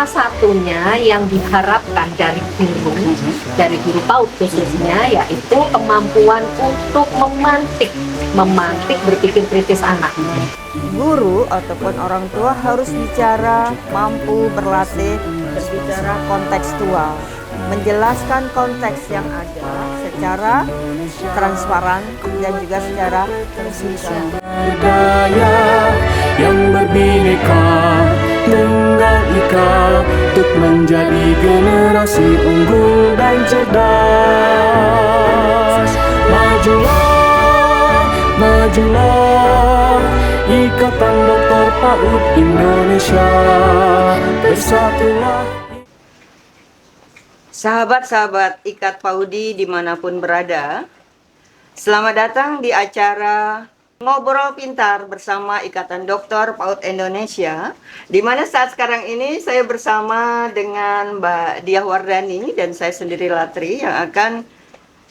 salah satunya yang diharapkan dari guru PAUD khususnya, yaitu kemampuan untuk memantik berpikir kritis anak. Guru ataupun orang tua harus bicara, mampu berlatih, berbicara kontekstual, menjelaskan konteks yang ada secara transparan dan juga secara terbuka. Budaya yang berbineka tunggal ika untuk menjadi generasi unggul dan cerdas. Majulah, majulah, Ikatan Dokter PAUD Indonesia, bersatulah. Sahabat-sahabat IKAT PAUDI dimanapun berada, selamat datang di acara Ngobrol Pintar bersama Ikatan Dokter PAUD Indonesia, di mana saat sekarang ini saya bersama dengan Mbak Diah Wardani dan saya sendiri Latri yang akan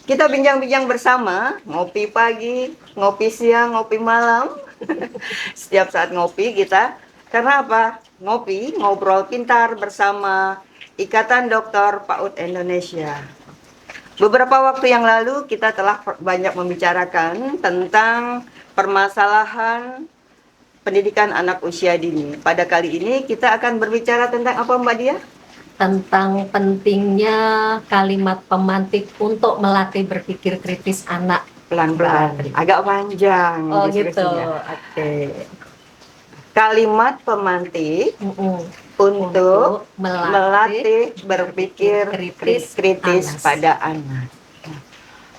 kita bincang-bincang bersama, ngopi pagi, ngopi siang, ngopi malam. Setiap saat ngopi kita, karena apa? Ngopi, ngobrol pintar bersama Ikatan Dokter PAUD Indonesia. Beberapa waktu yang lalu kita telah banyak membicarakan tentang permasalahan pendidikan anak usia dini. Pada kali ini kita akan berbicara tentang apa, Mbak Dia? Tentang pentingnya kalimat pemantik untuk melatih berpikir kritis anak. Pelan-pelan, agak panjang. Oh gitu, diskusinya. oke. Kalimat pemantik untuk melatih berpikir kritis pada anak.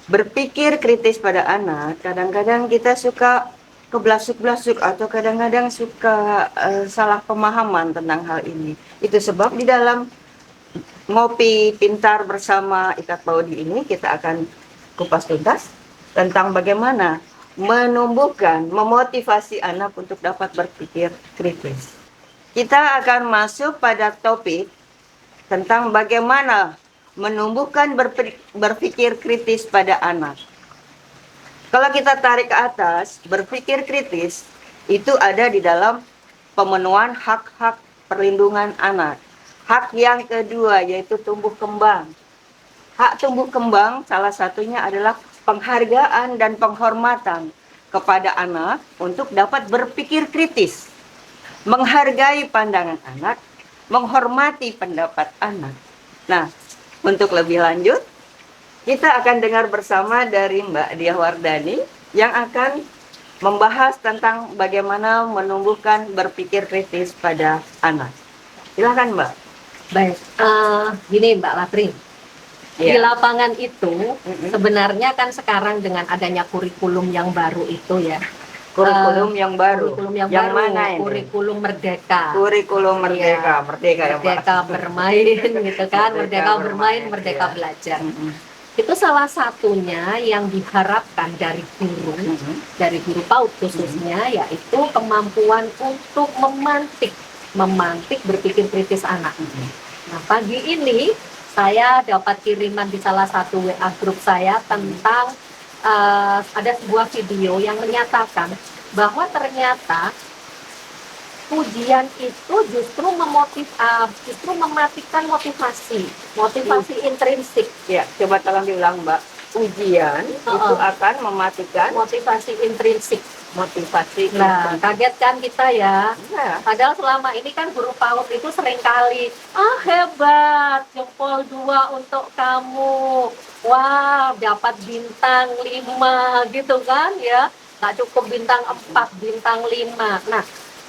Berpikir kritis pada anak, kadang-kadang kita suka keblasuk-blasuk atau kadang-kadang suka salah pemahaman tentang hal ini. Itu sebab di dalam Ngopi Pintar bersama IKAT PAUDI ini kita akan kupas tuntas tentang bagaimana menumbuhkan, memotivasi anak untuk dapat berpikir kritis. Kita akan masuk pada topik tentang bagaimana menumbuhkan berpikir kritis pada anak. Kalau kita tarik ke atas, berpikir kritis itu ada di dalam pemenuhan hak-hak perlindungan anak. Hak yang kedua yaitu tumbuh kembang. Hak tumbuh kembang salah satunya adalah penghargaan dan penghormatan kepada anak untuk dapat berpikir kritis, menghargai pandangan anak, menghormati pendapat anak. Nah, untuk lebih lanjut, kita akan dengar bersama dari Mbak Diah Wardani yang akan membahas tentang bagaimana menumbuhkan berpikir kritis pada anak. Silakan, Mbak. Baik, gini Mbak Latri. Di lapangan itu sebenarnya kan sekarang dengan adanya kurikulum yang baru itu ya. Kurikulum yang baru. Kurikulum yang yang baru, mana ini? Kurikulum Merdeka. Kurikulum Merdeka, merdeka ya, Mbak. Merdeka bermain gitu kan, merdeka bermain, merdeka belajar. Itu salah satunya yang diharapkan dari guru PAUD khususnya, yaitu kemampuan untuk memantik berpikir kritis anak. Nah, pagi ini saya dapat kiriman di salah satu WA grup saya tentang ada sebuah video yang menyatakan bahwa ternyata ujian itu justru mematikan motivasi intrinsik. Ya, coba tolong diulang, Mbak. Ujian itu akan mematikan motivasi intrinsik. motivasi. Nah, kaget kan kita ya. Ya. Padahal selama ini kan guru PAUD itu seringkali, hebat, jempol 2 untuk kamu. Wah, dapat bintang 5 gitu kan ya. Nggak cukup bintang 4, bintang 5. Nah,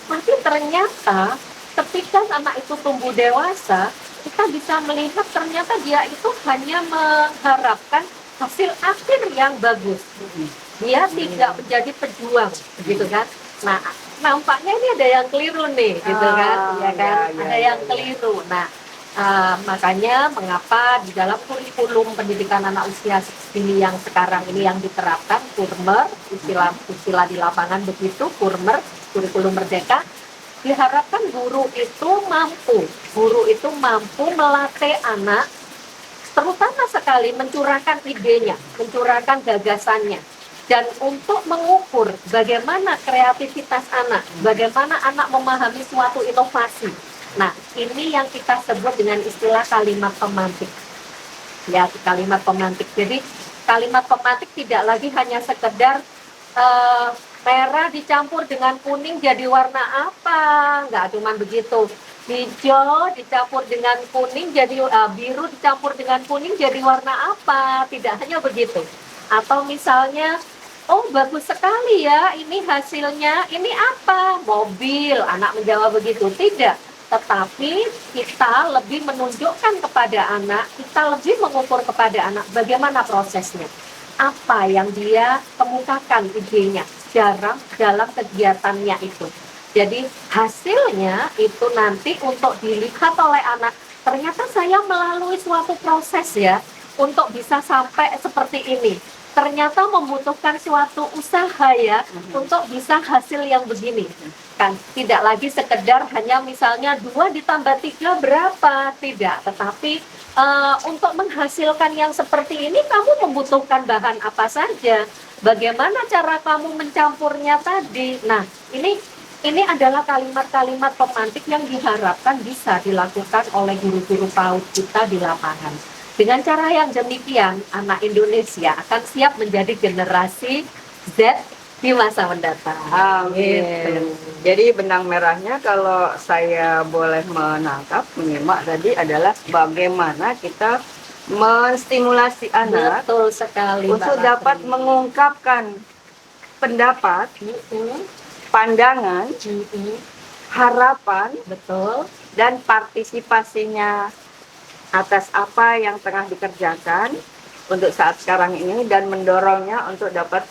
tapi ternyata ketika anak itu tumbuh dewasa, kita bisa melihat ternyata dia itu hanya mengharapkan hasil akhir yang bagus. Dia tidak menjadi pejuang, begitu kan? Nah, nampaknya ini ada yang keliru nih, gitu kan? Ya kan? Ada yang keliru. Nah, makanya mengapa di dalam kurikulum pendidikan anak usia dini yang sekarang ini yang diterapkan Kurmer, istilah di lapangan begitu, Kurmer, kurikulum merdeka, diharapkan guru itu mampu melatih anak, terutama sekali mencurahkan idenya, mencurahkan gagasannya, dan untuk mengukur bagaimana kreativitas anak, bagaimana anak memahami suatu inovasi, Nah, ini yang kita sebut dengan istilah kalimat pemantik. Ya, kalimat pemantik. Jadi, kalimat pemantik tidak lagi hanya sekedar merah dicampur dengan kuning jadi warna apa. Nggak cuma begitu. Hijau dicampur dengan kuning jadi biru dicampur dengan kuning jadi warna apa. Tidak hanya begitu. Atau misalnya, oh bagus sekali ya, ini hasilnya, ini apa? Mobil, anak menjawab begitu. Tidak, tetapi kita lebih menunjukkan kepada anak, kita lebih mengukur kepada anak bagaimana prosesnya. Apa yang dia kemukakan idenya dalam kegiatannya itu. Jadi hasilnya itu nanti untuk dilihat oleh anak, ternyata saya melalui suatu proses ya, untuk bisa sampai seperti ini. Ternyata membutuhkan suatu usaha ya untuk bisa hasil yang begini. Kan tidak lagi sekedar hanya misalnya 2 ditambah 3 berapa, tidak, tetapi untuk menghasilkan yang seperti ini kamu membutuhkan bahan apa saja, bagaimana cara kamu mencampurnya tadi. Nah, ini adalah kalimat-kalimat pemantik yang diharapkan bisa dilakukan oleh guru-guru PAUD kita di lapangan. Dengan cara yang demikian, anak Indonesia akan siap menjadi generasi Z di masa mendatang. Amin. Gitu. Jadi benang merahnya kalau saya boleh menangkap, menyimak tadi adalah bagaimana kita menstimulasi anak Betul sekali, untuk Mbak dapat Latri. mengungkapkan pendapat, pandangan, harapan, Betul. dan partisipasinya atas apa yang tengah dikerjakan untuk saat sekarang ini dan mendorongnya untuk dapat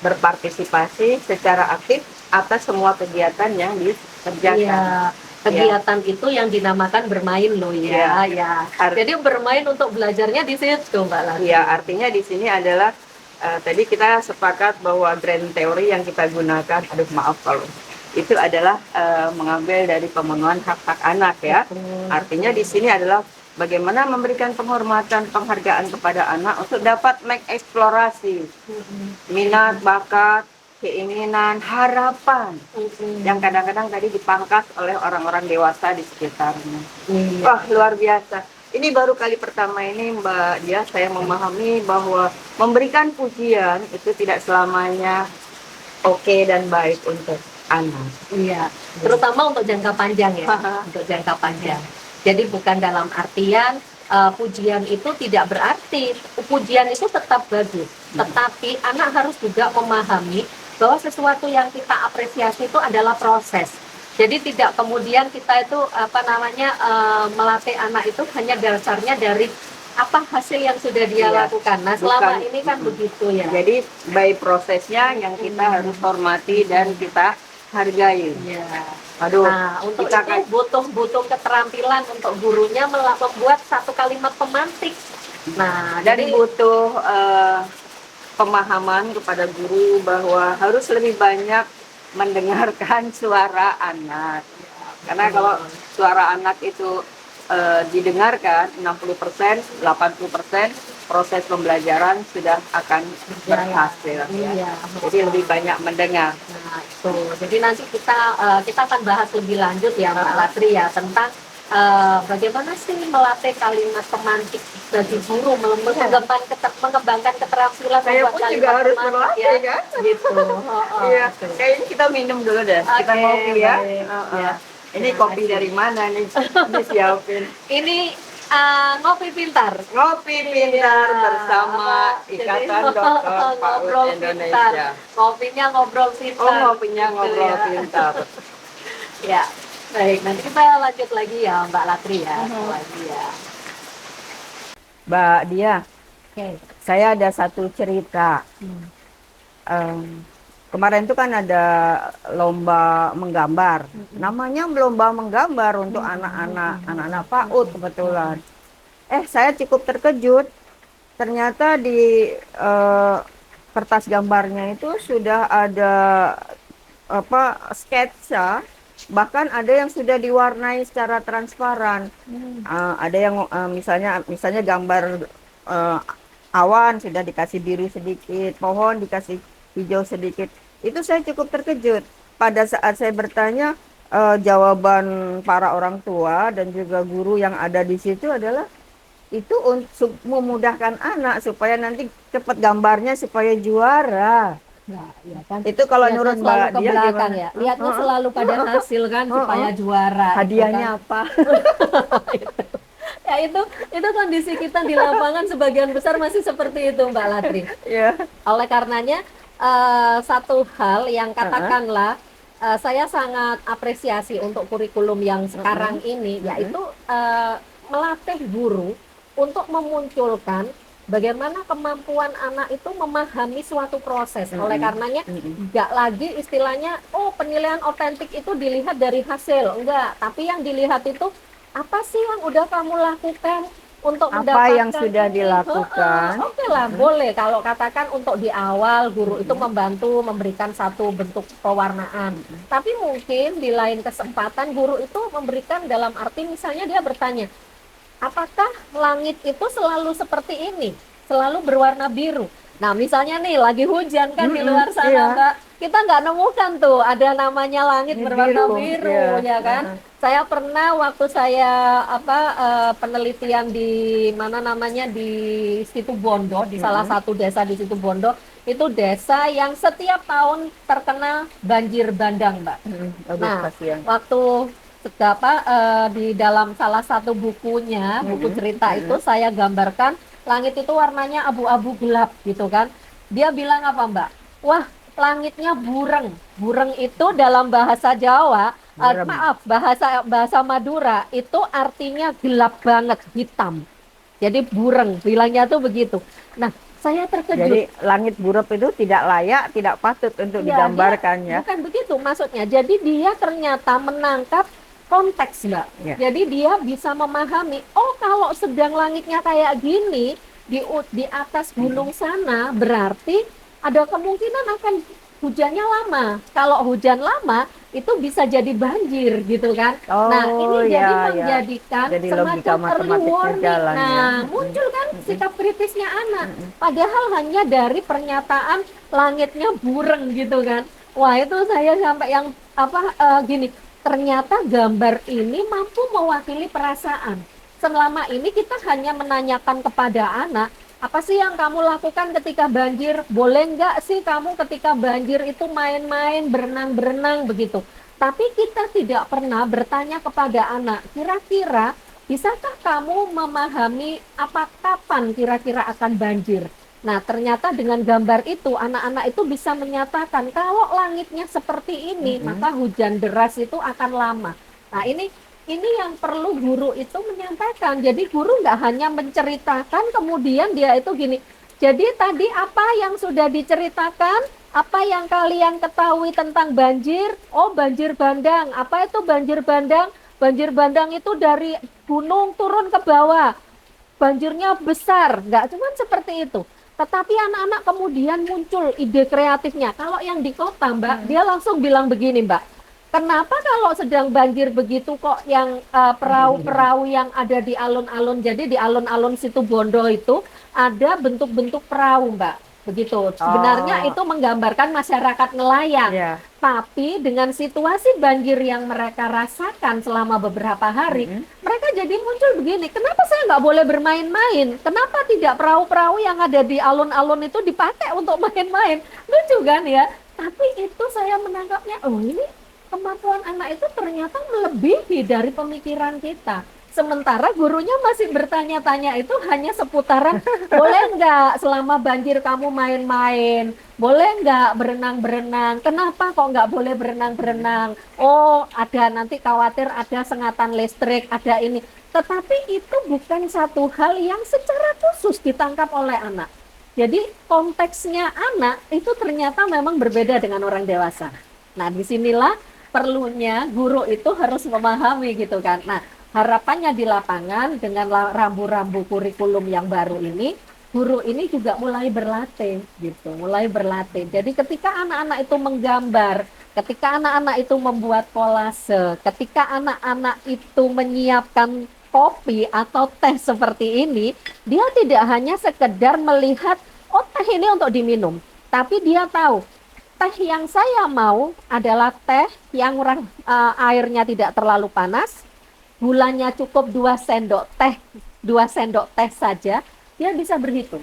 berpartisipasi secara aktif atas semua kegiatan yang dikerjakan. Iya, kegiatan itu yang dinamakan bermain loh ya. Ya. Jadi bermain untuk belajarnya di situ, Mbak Latri. Iya, artinya di sini adalah tadi kita sepakat bahwa grand teori yang kita gunakan, aduh maaf kalau itu adalah mengambil dari pemenuhan hak-hak anak ya. Artinya di sini adalah bagaimana memberikan penghormatan, penghargaan kepada anak untuk dapat mengeksplorasi minat, bakat, keinginan, harapan yang kadang-kadang tadi dipangkas oleh orang-orang dewasa di sekitarnya. Wah, luar biasa. Ini baru kali pertama ini Mbak Dia saya memahami bahwa memberikan pujian itu tidak selamanya oke dan baik untuk anak. Iya, terutama untuk jangka panjang ya, untuk jangka panjang. Jadi bukan dalam artian pujian itu tidak berarti, pujian itu tetap bagus. Tetapi anak harus juga memahami bahwa sesuatu yang kita apresiasi itu adalah proses. Jadi tidak kemudian kita itu melatih anak itu hanya dasarnya dari apa hasil yang sudah dia lakukan. Nah, selama ini kan begitu ya. Jadi by prosesnya yang kita harus hormati dan kita hargai. Iya. Aduh, nah, untuk itu butuh keterampilan untuk gurunya membuat satu kalimat pemantik. Nah, dan jadi butuh pemahaman kepada guru bahwa harus lebih banyak mendengarkan suara anak. Karena kalau suara anak itu didengarkan 60%, 80% proses pembelajaran sudah akan berhasil. Iya, jadi lebih banyak mendengar. Nah, itu. Jadi nanti kita akan bahas lebih lanjut ya Mbak Latri ya tentang bagaimana sih melatih kalimat pemantik bagi guru, mengembangkan keterampilan Saya pun juga harus melatih ya. Kan? Gitu. Iya. Kayaknya kita minum dulu deh. Kita ngopi ya. Ya. Ini kopi dari mana nih? Ini siapin. Ini ngopi pintar. Ngopi pintar bersama Ikatan Dokter PAUD Indonesia. Ngopinya ngobrol pintar. Oh, ngopinya ngobrol pintar. Ya, baik. Nanti kita lanjut lagi ya Mbak Latri ya. Lagi ya. Mbak Dia, saya ada satu cerita. Kemarin itu kan ada lomba menggambar. Namanya lomba menggambar untuk anak-anak PAUD kebetulan. Saya cukup terkejut. Ternyata di kertas gambarnya itu sudah ada sketsa, bahkan ada yang sudah diwarnai secara transparan. Ada yang misalnya gambar awan sudah dikasih biru sedikit, pohon dikasih hijau sedikit. Itu saya cukup terkejut. Pada saat saya bertanya, jawaban para orang tua dan juga guru yang ada di situ adalah itu untuk memudahkan anak supaya nanti cepat gambarnya supaya juara. Nah, ya kan. Itu kalau Lihatnya menurut selalu Mbak ke Dia belakang gimana? ya. Lihatnya selalu pada hasil kan supaya juara. Hadiahnya apa? Ya itu kondisi kita di lapangan sebagian besar masih seperti itu Mbak Latri. Ya. Oleh karenanya satu hal yang katakanlah saya sangat apresiasi untuk kurikulum yang sekarang ini yaitu melatih guru untuk memunculkan bagaimana kemampuan anak itu memahami suatu proses. Oleh karenanya nggak lagi istilahnya penilaian otentik itu dilihat dari hasil, enggak, tapi yang dilihat itu apa sih yang udah kamu lakukan untuk Apa mendapatkan yang sudah ini. dilakukan? Oke lah, boleh kalau katakan untuk di awal guru itu membantu memberikan satu bentuk pewarnaan. Tapi mungkin di lain kesempatan guru itu memberikan dalam arti misalnya dia bertanya, apakah langit itu selalu seperti ini? Selalu berwarna biru? Nah misalnya nih lagi hujan kan di luar sana iya. Mbak, kita nggak nemukan tuh ada namanya langit berwarna biru, iya. ya kan? Saya pernah waktu saya penelitian di mana namanya di Situ Bondo, di salah satu desa di Situ Bondo, itu desa yang setiap tahun terkena banjir bandang, Mbak. Nah, waktu di dalam salah satu bukunya, buku cerita itu saya gambarkan langit itu warnanya abu-abu gelap gitu kan. Dia bilang apa Mbak? Wah, langitnya bureng. Bureng itu dalam bahasa Jawa, bahasa Madura itu artinya gelap banget, hitam. Jadi bureng, bilangnya tuh begitu. Nah, saya terkejut. Jadi langit burem itu tidak layak, tidak patut untuk digambarkan ya. Bukan begitu maksudnya. Jadi dia ternyata menangkap konteks Mbak. Jadi dia bisa memahami, kalau sedang langitnya kayak gini di atas gunung sana berarti ada kemungkinan akan hujannya lama. Kalau hujan lama itu bisa jadi banjir gitu kan. Nah, ini jadi menjadikan semacam early warning. Nah, muncul kan sikap kritisnya anak. Padahal hanya dari pernyataan langitnya bureng gitu kan. Wah, itu saya sampai yang gini, ternyata gambar ini mampu mewakili perasaan. Selama ini kita hanya menanyakan kepada anak, apa sih yang kamu lakukan ketika banjir? Boleh nggak sih kamu ketika banjir itu main-main, berenang-berenang begitu? Tapi kita tidak pernah bertanya kepada anak, kira-kira bisakah kamu memahami kapan kira-kira akan banjir? Nah, ternyata dengan gambar itu, anak-anak itu bisa menyatakan kalau langitnya seperti ini, maka hujan deras itu akan lama. Nah, ini yang perlu guru itu menyampaikan. Jadi guru nggak hanya menceritakan, kemudian dia itu gini, jadi tadi apa yang sudah diceritakan, apa yang kalian ketahui tentang banjir? Oh, banjir bandang. Apa itu banjir bandang? Banjir bandang itu dari gunung turun ke bawah. Banjirnya besar, nggak cuma seperti itu. Tetapi anak-anak kemudian muncul ide kreatifnya. Kalau yang di kota, Mbak, dia langsung bilang begini, Mbak. Kenapa kalau sedang banjir begitu kok yang perahu-perahu yang ada di alun-alun, jadi di alun-alun Situ Bondo itu ada bentuk-bentuk perahu, Mbak. Begitu. Sebenarnya itu menggambarkan masyarakat nelayan. Tapi dengan situasi banjir yang mereka rasakan selama beberapa hari, mereka jadi muncul begini, kenapa saya nggak boleh bermain-main? Kenapa tidak perahu-perahu yang ada di alun-alun itu dipakai untuk main-main? Lucu kan ya? Tapi itu saya menangkapnya, ini kemampuan anak itu ternyata melebihi dari pemikiran kita. Sementara gurunya masih bertanya-tanya itu hanya seputaran, boleh nggak selama banjir kamu main-main? Boleh nggak berenang-berenang? Kenapa kok nggak boleh berenang-berenang? Oh, ada nanti khawatir ada sengatan listrik, ada ini. Tetapi itu bukan satu hal yang secara khusus ditangkap oleh anak. Jadi konteksnya anak itu ternyata memang berbeda dengan orang dewasa. Nah, disinilah perlunya guru itu harus memahami gitu kan. Nah, harapannya di lapangan dengan rambu-rambu kurikulum yang baru ini, guru ini juga mulai berlatih gitu, mulai berlatih. Jadi ketika anak-anak itu menggambar, ketika anak-anak itu membuat kolase, ketika anak-anak itu menyiapkan kopi atau teh seperti ini, dia tidak hanya sekedar melihat, oh teh ini untuk diminum, tapi dia tahu teh yang saya mau adalah teh yang airnya tidak terlalu panas, gulanya cukup 2 sendok teh saja, dia bisa berhitung.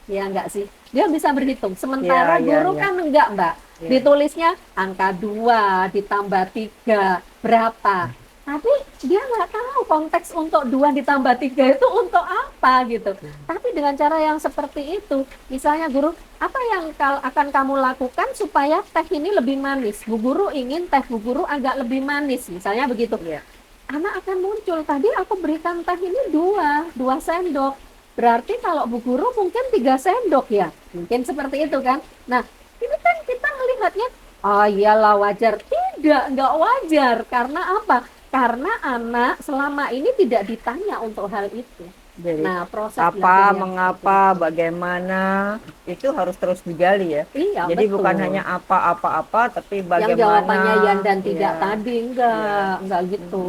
Ya enggak sih? Dia bisa berhitung. Sementara guru kan enggak, Mbak. Ditulisnya angka 2 ditambah 3 berapa. Tapi dia nggak tahu konteks untuk 2 ditambah 3 itu untuk apa gitu. Tapi dengan cara yang seperti itu, misalnya guru, apa yang akan kamu lakukan supaya teh ini lebih manis? Bu guru ingin teh bu guru agak lebih manis, misalnya begitu. Anak akan muncul, tadi aku berikan teh ini 2 sendok. Berarti kalau bu guru mungkin 3 sendok ya. Mungkin seperti itu kan. Nah, ini kan kita melihatnya, oh iyalah wajar. Tidak, nggak wajar. Karena apa? Karena anak selama ini tidak ditanya untuk hal itu. Jadi, nah, proses apa, mengapa, bagaimana, itu harus terus digali ya. Iya, jadi betul. bukan hanya apa-apa, tapi bagaimana. Yang jawabannya yang dan tidak tadi, enggak gitu.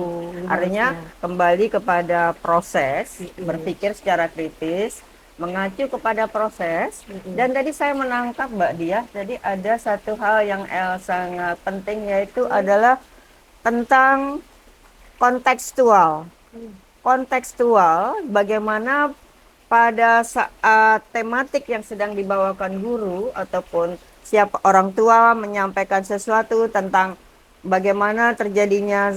Artinya kembali kepada proses, berpikir secara kritis, mengacu kepada proses. Dan tadi saya menangkap Mbak Diah, jadi ada satu hal yang sangat penting, yaitu adalah tentang kontekstual. Kontekstual, bagaimana pada saat tematik yang sedang dibawakan guru ataupun siapa orang tua menyampaikan sesuatu tentang bagaimana terjadinya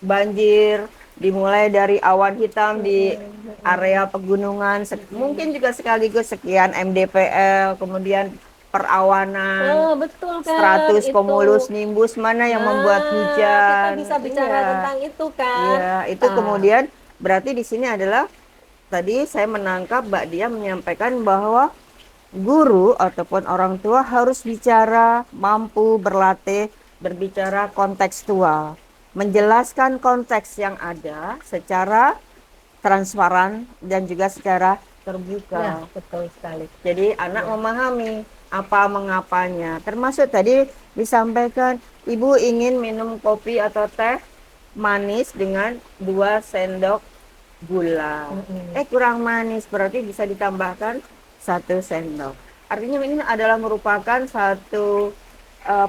banjir, dimulai dari awan hitam di area pegunungan, mungkin juga sekaligus sekian MDPL, kemudian perawanan, betul kan, stratus cumulus nimbus, mana yang membuat hujan. Kita bisa bicara tentang itu kan. Iya, itu kemudian berarti di sini adalah tadi saya menangkap Mbak Dia menyampaikan bahwa guru ataupun orang tua harus bicara, mampu berlatih, berbicara kontekstual, menjelaskan konteks yang ada secara transparan dan juga secara terbuka. Ya, betul sekali. Jadi anak memahami apa mengapanya, termasuk tadi disampaikan ibu ingin minum kopi atau teh manis dengan 2 sendok gula. Kurang manis, berarti bisa ditambahkan 1 sendok. Artinya ini adalah merupakan satu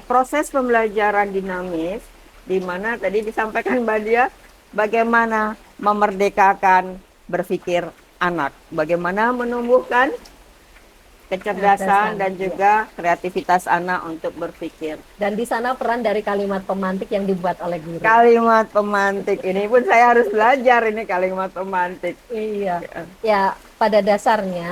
proses pembelajaran dinamis, di mana tadi disampaikan Mbak Dia bagaimana memerdekakan berpikir anak, bagaimana menumbuhkan kecerdasan dan juga kreativitas anak untuk berpikir. Dan di sana peran dari kalimat pemantik yang dibuat oleh guru. Kalimat pemantik ini pun saya harus belajar ini kalimat pemantik. Iya. Ya, pada dasarnya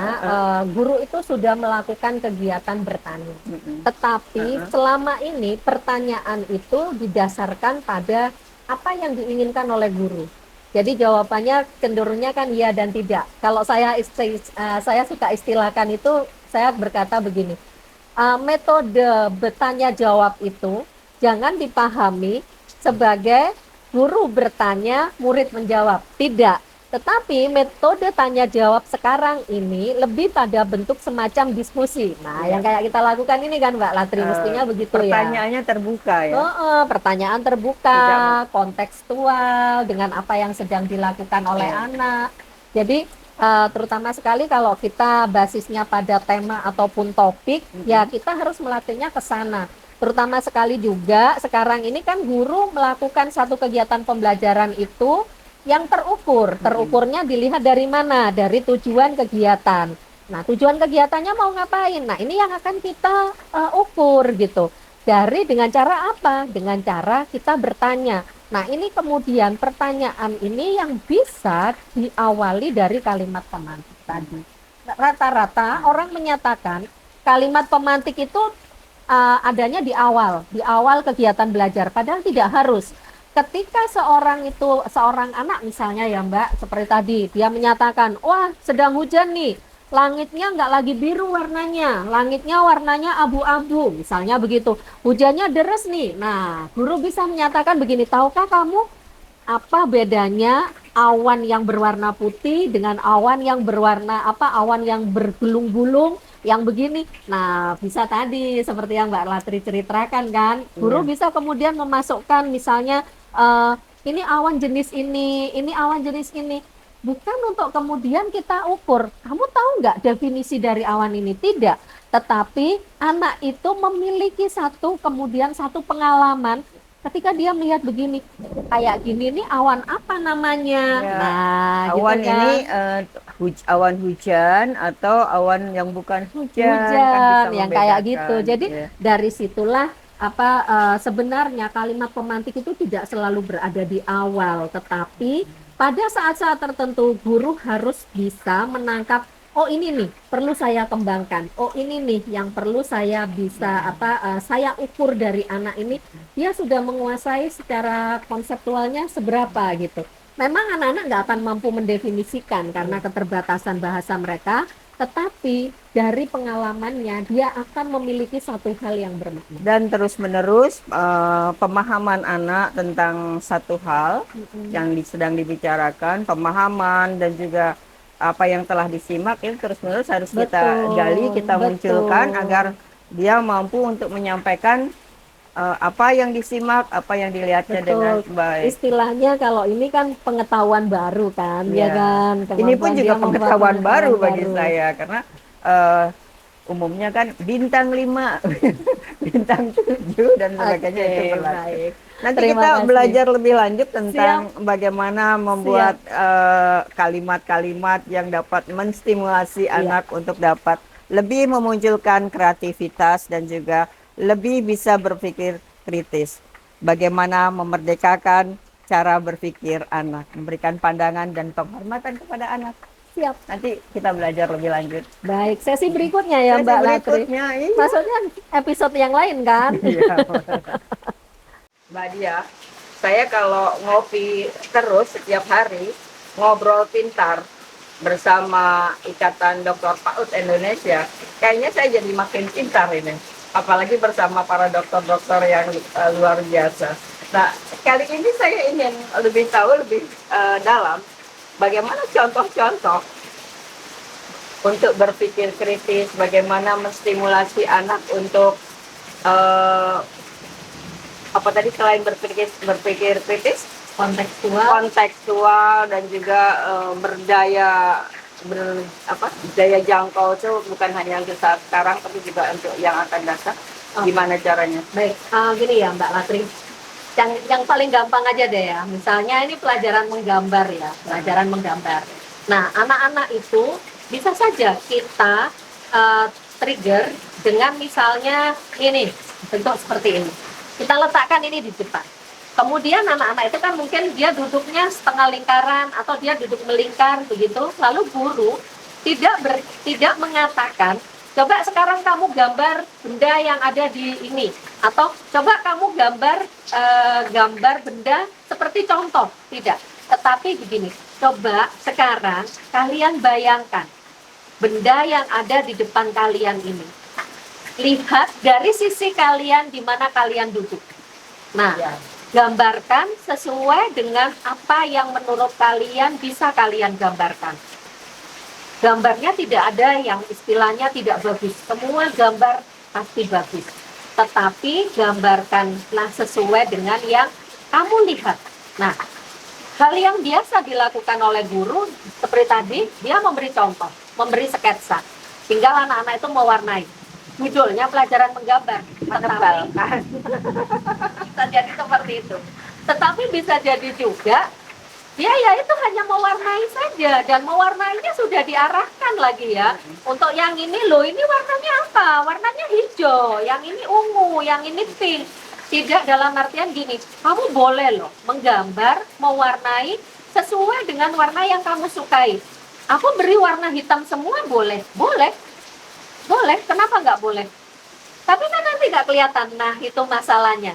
guru itu sudah melakukan kegiatan bertani. Tetapi selama ini pertanyaan itu didasarkan pada apa yang diinginkan oleh guru. Jadi jawabannya cenderungnya kan iya dan tidak. Kalau saya suka istilahkan itu, saya berkata begini, metode bertanya jawab itu jangan dipahami sebagai guru bertanya, murid menjawab. Tidak. Tetapi metode tanya jawab sekarang ini lebih pada bentuk semacam diskusi. Nah, yang kayak kita lakukan ini kan Mbak Latri, mestinya begitu ya. Pertanyaannya terbuka ya. Pertanyaan terbuka, kontekstual dengan apa yang sedang dilakukan oleh anak. Jadi terutama sekali kalau kita basisnya pada tema ataupun topik, ya kita harus melatihnya ke sana. Terutama sekali juga sekarang ini kan guru melakukan satu kegiatan pembelajaran itu yang terukur. Terukurnya dilihat dari mana? Dari tujuan kegiatan. Nah, tujuan kegiatannya mau ngapain? Nah, ini yang akan kita ukur gitu. Dengan cara apa? Dengan cara kita bertanya. Nah, ini kemudian pertanyaan ini yang bisa diawali dari kalimat pemantik tadi. Rata-rata orang menyatakan kalimat pemantik itu adanya di awal kegiatan belajar. Padahal tidak harus. Ketika seorang anak misalnya ya Mbak, seperti tadi, dia menyatakan, wah sedang hujan nih, langitnya nggak lagi biru warnanya, langitnya warnanya abu-abu, misalnya begitu, hujannya deres nih. Nah, guru bisa menyatakan begini, tahukah kamu apa bedanya awan yang berwarna putih dengan awan yang awan yang bergulung-gulung, yang begini. Nah, bisa tadi seperti yang Mbak Latri ceritakan kan, guru bisa kemudian memasukkan misalnya ini awan jenis ini awan jenis ini. Bukan untuk kemudian kita ukur, kamu tahu nggak definisi dari awan ini? Tidak. Tetapi anak itu memiliki kemudian satu pengalaman ketika dia melihat begini, kayak gini nih awan apa namanya? Ya, Nah, awan gitu kan. ini awan hujan atau awan yang bukan hujan, kan bisa Hujan yang kayak gitu. membedakan. Jadi Ya. dari situlah sebenarnya kalimat pemantik itu tidak selalu berada di awal, tetapi pada saat-saat tertentu guru harus bisa menangkap, oh ini nih perlu saya kembangkan, oh ini nih yang perlu saya bisa saya ukur dari anak ini, dia sudah menguasai secara konseptualnya seberapa gitu. Memang anak-anak nggak akan mampu mendefinisikan karena keterbatasan bahasa mereka, tetapi dari pengalamannya dia akan memiliki satu hal yang bermakna. Dan terus-menerus pemahaman anak tentang satu hal yang sedang dibicarakan, pemahaman dan juga apa yang telah disimak itu terus-menerus harus kita gali, kita munculkan agar dia mampu untuk menyampaikan apa yang disimak, apa yang dilihatnya dengan baik. Istilahnya kalau ini kan pengetahuan baru kan, ya kan. Ini pun juga pengetahuan baru bagi baru. saya karena umumnya kan bintang 5, bintang 7 dan sebagainya itu berlaku. Nanti kita belajar lebih lanjut tentang bagaimana membuat kalimat-kalimat yang dapat menstimulasi anak untuk dapat lebih memunculkan kreativitas dan juga lebih bisa berpikir kritis. Bagaimana memerdekakan cara berpikir anak, memberikan pandangan dan penghormatan kepada anak. Siap. Nanti kita belajar lebih lanjut. Baik, sesi berikutnya ya Mbak Latri. Iya. Maksudnya episode yang lain kan? Iya. Mbak Dia, saya kalau ngopi terus setiap hari, ngobrol pintar bersama Ikatan Dokter PAUD Indonesia, kayaknya saya jadi makin pintar ini. Apalagi bersama para dokter-dokter yang luar biasa. Nah, kali ini saya ingin lebih tahu lebih dalam bagaimana contoh-contoh untuk berpikir kritis, bagaimana menstimulasi anak untuk apa tadi selain berpikir kritis, kontekstual dan juga daya jangkau itu bukan hanya untuk saat sekarang tapi juga untuk yang akan datang. Gimana caranya? Baik, gini ya Mbak Latri, yang paling gampang aja deh ya, misalnya ini pelajaran menggambar ya, pelajaran menggambar. Nah, anak-anak itu bisa saja kita trigger dengan misalnya ini, bentuk seperti ini. Kita letakkan ini di depan. Kemudian anak-anak itu kan mungkin dia duduknya setengah lingkaran atau dia duduk melingkar begitu. Lalu guru tidak mengatakan, coba sekarang kamu gambar benda yang ada di ini, atau coba kamu gambar benda seperti contoh. Tidak. Tetapi begini, coba sekarang kalian bayangkan benda yang ada di depan kalian ini. Lihat dari sisi kalian di mana kalian duduk. Nah, gambarkan sesuai dengan apa yang menurut kalian bisa kalian gambarkan. Gambarnya tidak ada yang istilahnya tidak bagus. Semua gambar pasti bagus. Tetapi gambarkanlah sesuai dengan yang kamu lihat. Nah, hal yang biasa dilakukan oleh guru seperti tadi, dia memberi contoh, memberi sketsa. Tinggal anak-anak itu mewarnai. Judulnya pelajaran menggambar, Menebalkan. bisa jadi seperti itu. Tetapi bisa jadi juga dia ya itu hanya mewarnai saja, dan mewarnainya sudah diarahkan lagi ya. Untuk yang ini loh, ini warnanya apa? Warnanya hijau, yang ini ungu, yang ini pink. Tidak dalam artian gini, kamu boleh loh menggambar, mewarnai sesuai dengan warna yang kamu sukai. Aku beri warna hitam semua boleh? Boleh. Boleh, kenapa nggak boleh? Tapi kan nanti nggak kelihatan. Nah, itu masalahnya.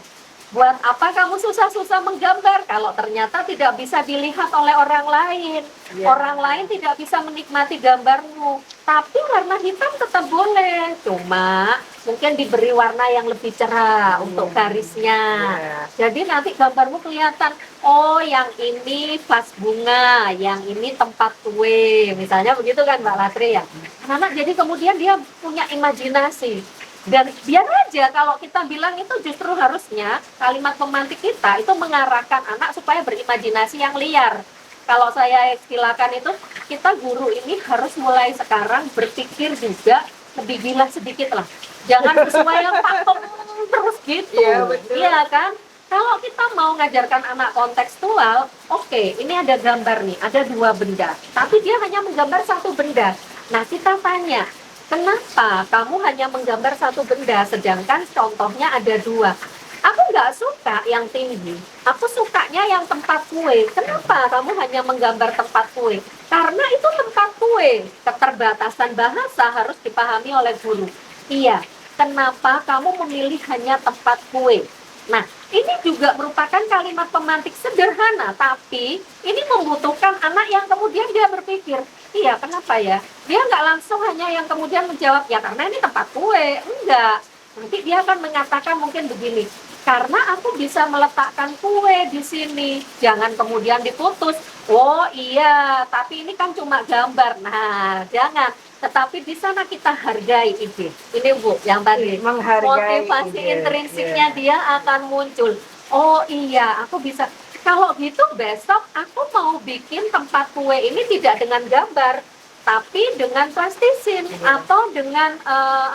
Buat apa kamu susah-susah menggambar kalau ternyata tidak bisa dilihat oleh orang lain? Orang lain tidak bisa menikmati gambarmu. Tapi warna hitam tetap boleh. Cuma mungkin diberi warna yang lebih cerah untuk garisnya. Jadi nanti gambarmu kelihatan, oh yang ini vas bunga, yang ini tempat kue. Misalnya begitu kan Mbak Latri ya. Anak jadi kemudian dia punya imajinasi. Dan biar aja kalau kita bilang itu justru harusnya kalimat pemantik kita itu mengarahkan anak supaya berimajinasi yang liar. Kalau saya istilahkan itu, kita guru ini harus mulai sekarang berpikir juga lebih gila sedikit lah. Jangan sesuai yang pakem terus gitu. Iya, betul. Iya kan? Kalau kita mau ngajarkan anak kontekstual, oke, ini ada gambar nih, ada 2 benda, tapi dia hanya menggambar 1 benda. Nah, kita tanya, kenapa kamu hanya menggambar 1 benda, sedangkan contohnya ada 2? Aku nggak suka yang tinggi, aku sukanya yang tempat kue. Kenapa kamu hanya menggambar tempat kue? Karena itu tempat kue. Keterbatasan bahasa harus dipahami oleh guru. Iya, kenapa kamu memilih hanya tempat kue? Nah, ini juga merupakan kalimat pemantik sederhana, tapi ini membutuhkan anak yang kemudian dia berpikir, iya kenapa ya? Dia nggak langsung hanya yang kemudian menjawab, ya karena ini tempat kue. Enggak, nanti dia akan mengatakan mungkin begini, karena aku bisa meletakkan kue di sini. Jangan kemudian diputus, oh iya, tapi ini kan cuma gambar. Nah, jangan. Tetapi di sana kita hargai ide. Ini Bu, yang tadi Menghargai motivasi ide. intrinsiknya Iya. dia akan muncul. Oh iya, aku bisa. Kalau gitu besok aku mau bikin tempat kue ini tidak dengan gambar, tapi dengan plastisin atau dengan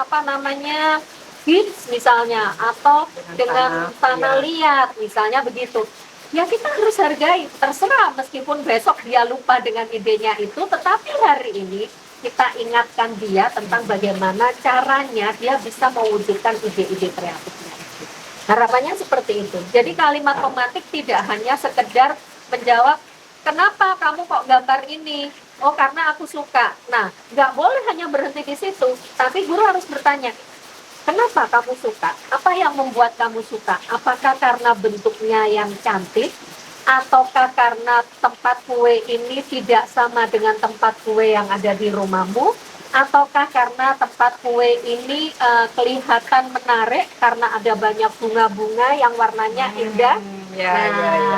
apa namanya gips misalnya, atau dengan tanah liat misalnya begitu. Ya kita harus hargai, terserah meskipun besok dia lupa dengan idenya itu, tetapi hari ini kita ingatkan dia tentang bagaimana caranya dia bisa mewujudkan ide-ide kreatifnya. Harapannya seperti itu. Jadi kalimat pemantik tidak hanya sekedar menjawab, kenapa kamu kok gambar ini? Oh karena aku suka. Nah, nggak boleh hanya berhenti di situ, tapi guru harus bertanya, kenapa kamu suka? Apa yang membuat kamu suka? Apakah karena bentuknya yang cantik? Ataukah karena tempat kue ini tidak sama dengan tempat kue yang ada di rumahmu? Ataukah karena tempat kue ini kelihatan menarik karena ada banyak bunga-bunga yang warnanya indah?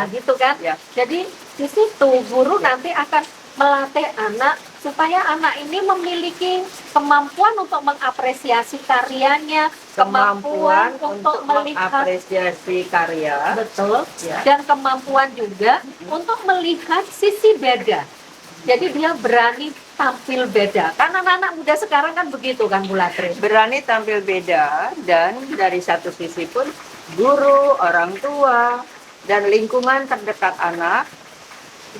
Gitu kan? Ya. Jadi di situ guru nanti akan melatih anak supaya anak ini memiliki kemampuan untuk mengapresiasi karyanya, kemampuan untuk melihat, mengapresiasi karya, betul, ya. dan kemampuan juga untuk melihat sisi beda. Jadi dia berani tampil beda. Kan anak-anak muda sekarang kan begitu kan Bu Latri? berani tampil beda, dan dari satu sisi pun guru, orang tua, dan lingkungan terdekat anak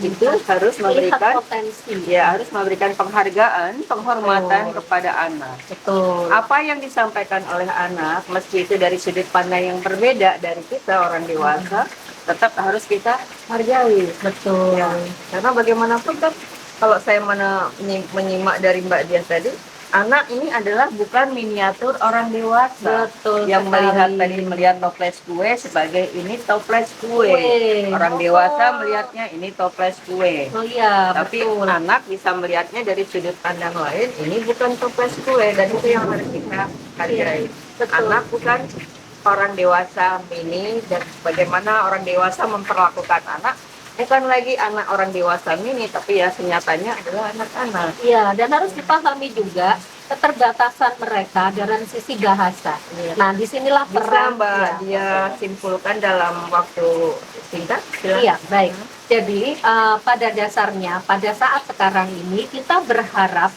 itu harus Melihat memberikan, potensi. ya harus memberikan penghargaan, penghormatan Betul. kepada anak. Betul. Apa yang disampaikan oleh anak, meski itu dari sudut pandang yang berbeda dari kita orang dewasa, tetap harus kita hargai. Betul. Ya, karena bagaimanapun kan, kalau saya menyimak dari Mbak Dian tadi, anak ini adalah bukan miniatur orang dewasa. Betul yang sekali. melihat toples kue sebagai ini toples kue. Orang dewasa melihatnya ini toples kue. Oh iya, Tapi betul. anak bisa melihatnya dari sudut pandang lain, ini bukan toples kue, dan itu yang harus kita hargai. Betul. Anak bukan orang dewasa mini, dan bagaimana orang dewasa memperlakukan anak, bukan lagi anak orang dewasa mini, tapi ya senyatanya adalah anak-anak. Iya, dan harus dipahami juga keterbatasan mereka dari sisi bahasa. Nah, disinilah Bisa peran Mbak ya. dia simpulkan dalam waktu singkat? Silakan. Iya, baik. Jadi pada dasarnya pada saat sekarang ini kita berharap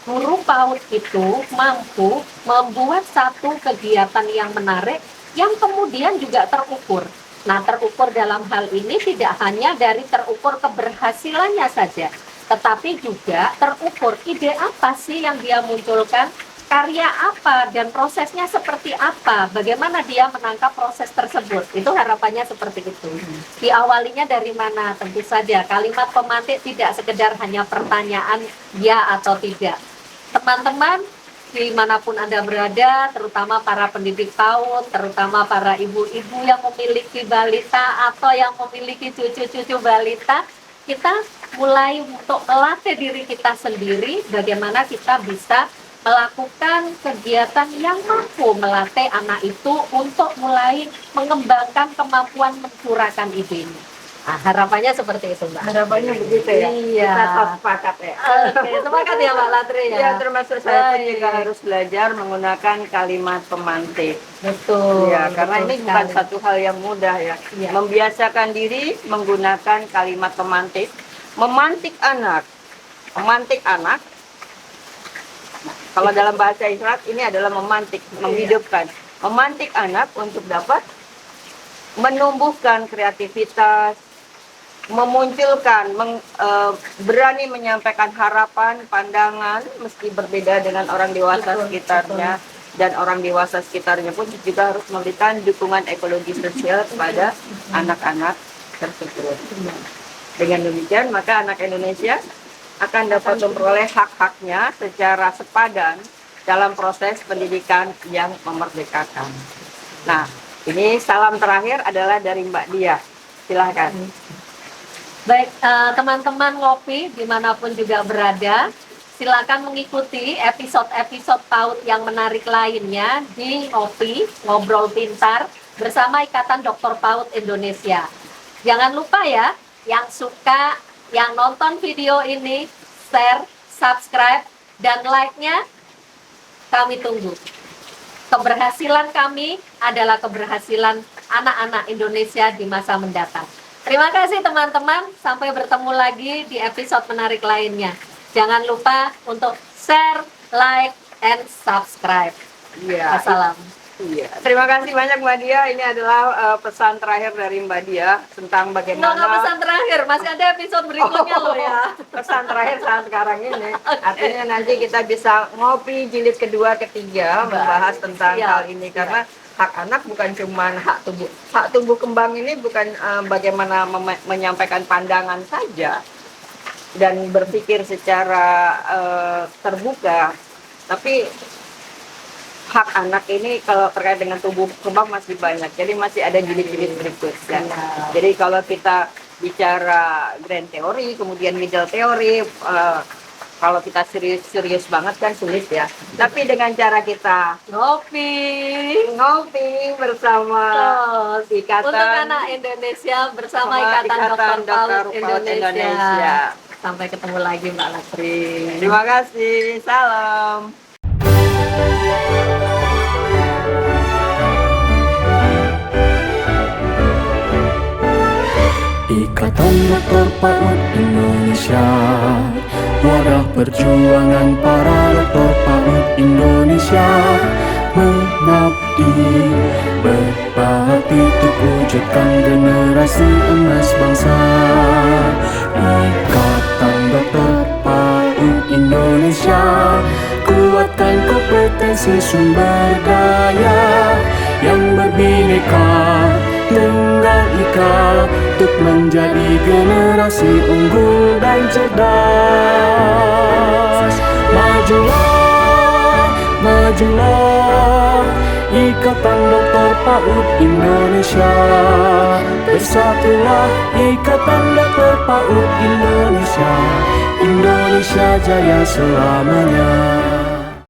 guru PAUD itu mampu membuat satu kegiatan yang menarik yang kemudian juga terukur. Nah, terukur dalam hal ini tidak hanya dari terukur keberhasilannya saja, tetapi juga terukur ide apa sih yang dia munculkan, karya apa, dan prosesnya seperti apa, bagaimana dia menangkap proses tersebut. Itu harapannya seperti itu. Diawalinya dari mana? Tentu saja kalimat pemantik tidak sekedar hanya pertanyaan ya atau tidak. Teman-teman, dimanapun Anda berada, terutama para pendidik PAUD, terutama para ibu-ibu yang memiliki balita atau yang memiliki cucu-cucu balita, kita mulai untuk melatih diri kita sendiri bagaimana kita bisa melakukan kegiatan yang mampu melatih anak itu untuk mulai mengembangkan kemampuan mencurahkan idenya. Nah, harapannya seperti itu, Mbak. Harapannya begitu ya. Iya. Kita sepakat ya. Oke, semangat ya Mbak Latri ya. Ya, termasuk saya pun Baik. juga harus belajar menggunakan kalimat pemantik. Betul. Ya, karena betul ini bukan sekali. satu hal yang mudah ya. Iya. Membiasakan diri menggunakan kalimat pemantik, memantik anak. Memantik anak. Nah, Kalau dalam bahasa isyarat ini adalah memantik, menghidupkan. Memantik anak untuk dapat menumbuhkan kreativitas, memunculkan, berani menyampaikan harapan, pandangan, meski berbeda dengan orang dewasa sekitarnya. Dan orang dewasa sekitarnya pun juga harus memberikan dukungan ekologi sosial kepada anak-anak tersebut. Dengan demikian, maka anak Indonesia akan dapat memperoleh hak-haknya secara sepadan dalam proses pendidikan yang memerdekakan. Nah, ini salam terakhir adalah dari Mbak Dia. Silahkan. Baik, teman-teman ngopi dimanapun juga berada, silakan mengikuti episode-episode PAUD yang menarik lainnya di ngopi, Ngobrol Pintar, bersama Ikatan Dokter PAUD Indonesia. Jangan lupa ya, yang suka, yang nonton video ini, share, subscribe, dan like-nya kami tunggu. Keberhasilan kami adalah keberhasilan anak-anak Indonesia di masa mendatang. Terima kasih teman-teman, sampai bertemu lagi di episode menarik lainnya. Jangan lupa untuk share, like, and subscribe. Iya. Assalam. Iya. Terima kasih banyak Mbak Dia. Ini adalah pesan terakhir dari Mbak Dia tentang bagaimana. Nggak pesan terakhir, masih ada episode berikutnya loh ya. Pesan terakhir saat sekarang ini. Artinya nanti kita bisa ngopi jilid kedua, ketiga, membahas tentang hal ini karena hak anak bukan cuma hak tubuh kembang ini bukan bagaimana menyampaikan pandangan saja dan berpikir secara terbuka, tapi hak anak ini kalau terkait dengan tubuh kembang masih banyak, jadi masih ada jilid-jilid berikutnya. Jadi kalau kita bicara grand teori, kemudian middle teori, kalau kita serius banget kan sulit ya. Tapi dengan cara kita ngopi bersama Ikatan untuk anak Indonesia bersama Ikatan Dokter PAUD Indonesia. Sampai ketemu lagi Mbak Lasri. Terima kasih. Salam. Ikatan Dokter PAUD Indonesia, wadah perjuangan para dokter PAUD Indonesia, mengabdi berbakti untuk wujudkan generasi emas bangsa. Ikatan Dokter PAUD Indonesia, kuatkan kompetensi sumber daya yang berbineka tunggal ika untuk menjadi generasi unggul dan cerdas. Majulah, majulah, Ikatan Dokter PAUD Indonesia. Bersatulah Ikatan Dokter PAUD Indonesia. Indonesia jaya selamanya.